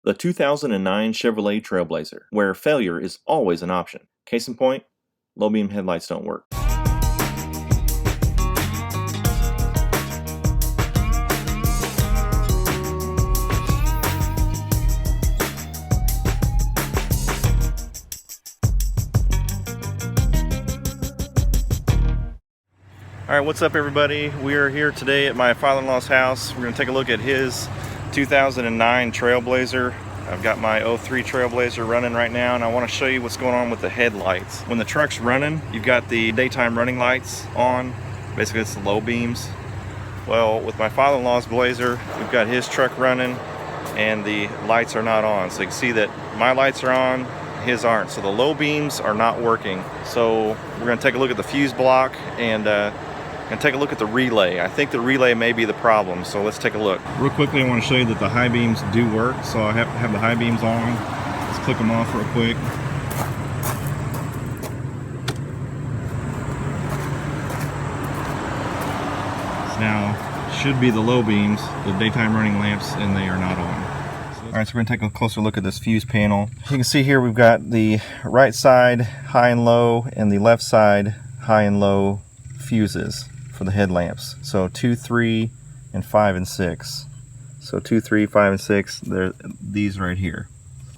The 2009 Chevrolet Trailblazer, where failure is always an option. Case in point, low beam headlights don't work. Alright, what's up everybody? We are here today at my father-in-law's house. We're going to take a look at his 2009 Trailblazer. I've got my 03 Trailblazer running right now, and I want to show you what's going on with the headlights. When the truck's running, you've got the daytime running lights on. Basically, it's the low beams. Well, with my father-in-law's Blazer, we've got his truck running, and the lights are not on. So you can see that my lights are on, his aren't. So the low beams are not working. So we're going to take a look at the fuse block and take a look at the relay. I think the relay may be the problem, so let's take a look. Real quickly, I want to show you that the high beams do work. So I have the high beams on. Let's click them off real quick. So now should be the low beams, the daytime running lamps, and they are not on. All right, so we're gonna take a closer look at this fuse panel. You can see here we've got the right side high and low and the left side high and low fuses for the headlamps. So 2, 3, and 5 and 6. So 2, 3, 5, and 6, they're these right here.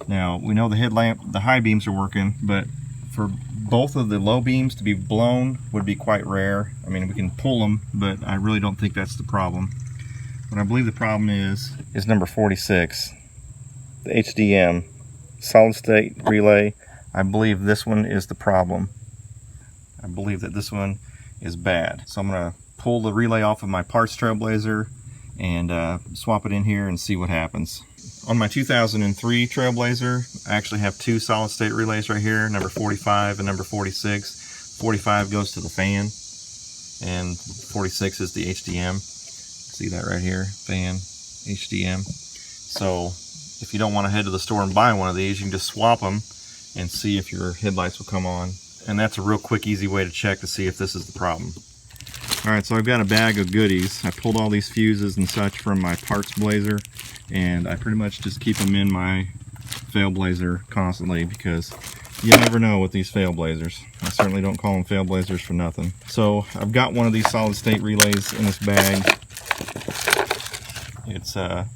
Now we know the headlamp, the high beams are working, but for both of the low beams to be blown would be quite rare. I mean, we can pull them, but I really don't think that's the problem. What I believe the problem is number 46, the HDM solid state relay. I believe this one is the problem. I believe that this one is bad. So I'm going to pull the relay off of my parts Trailblazer and swap it in here and see what happens. On my 2003 Trailblazer, I actually have two solid state relays right here, number 45 and number 46. 45 goes to the fan and 46 is the HDM. See that right here, fan, HDM. So if you don't want to head to the store and buy one of these, you can just swap them and see if your headlights will come on. And that's a real quick, easy way to check to see if this is the problem. Alright, so I've got a bag of goodies. I pulled all these fuses and such from my parts Blazer, and I pretty much just keep them in my Trailblazer constantly because you never know with these Trailblazers. I certainly don't call them Trailblazers for nothing. So I've got one of these solid state relays in this bag. It's let's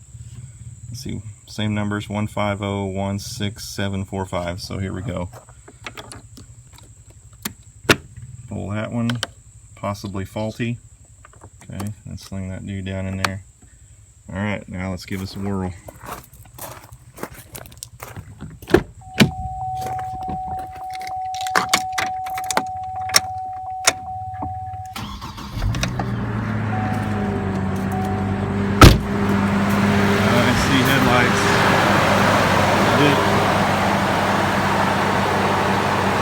see, same numbers, 150-16745. So here we go. Pull that one, possibly faulty. Okay, let's sling that dude down in there. Alright, now let's give this a whirl. I see headlights.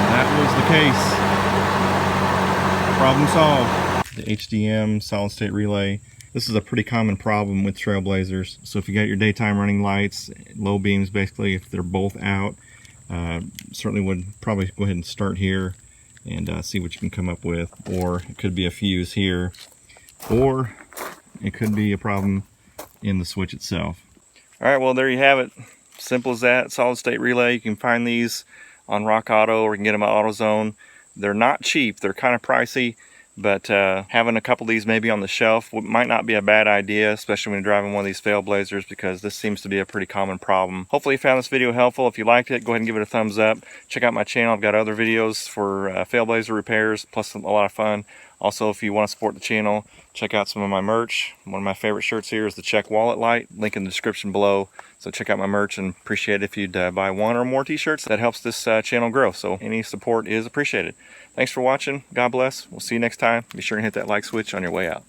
That was the case. Problem solved. The HDM solid state relay. This is a pretty common problem with Trailblazers. So if you got your daytime running lights, low beams basically, if they're both out, certainly would probably go ahead and start here and see what you can come up with. Or it could be a fuse here, or it could be a problem in the switch itself. Alright, well there you have it. Simple as that. Solid state relay. You can find these on Rock Auto, or you can get them at AutoZone. They're not cheap, they're kind of pricey, but having a couple of these maybe on the shelf might not be a bad idea, especially when you're driving one of these Trailblazers, because this seems to be a pretty common problem. Hopefully you found this video helpful. If you liked it, go ahead and give it a thumbs up. Check out my channel. I've got other videos for Trailblazer repairs, plus a lot of fun. Also, if you want to support the channel, check out some of my merch. One of my favorite shirts here is the Check Wallet Light. Link in the description below. So check out my merch, and appreciate it if you'd buy one or more t-shirts. That helps this channel grow. So any support is appreciated. Thanks for watching. God bless. We'll see you next time. Be sure and hit that like switch on your way out.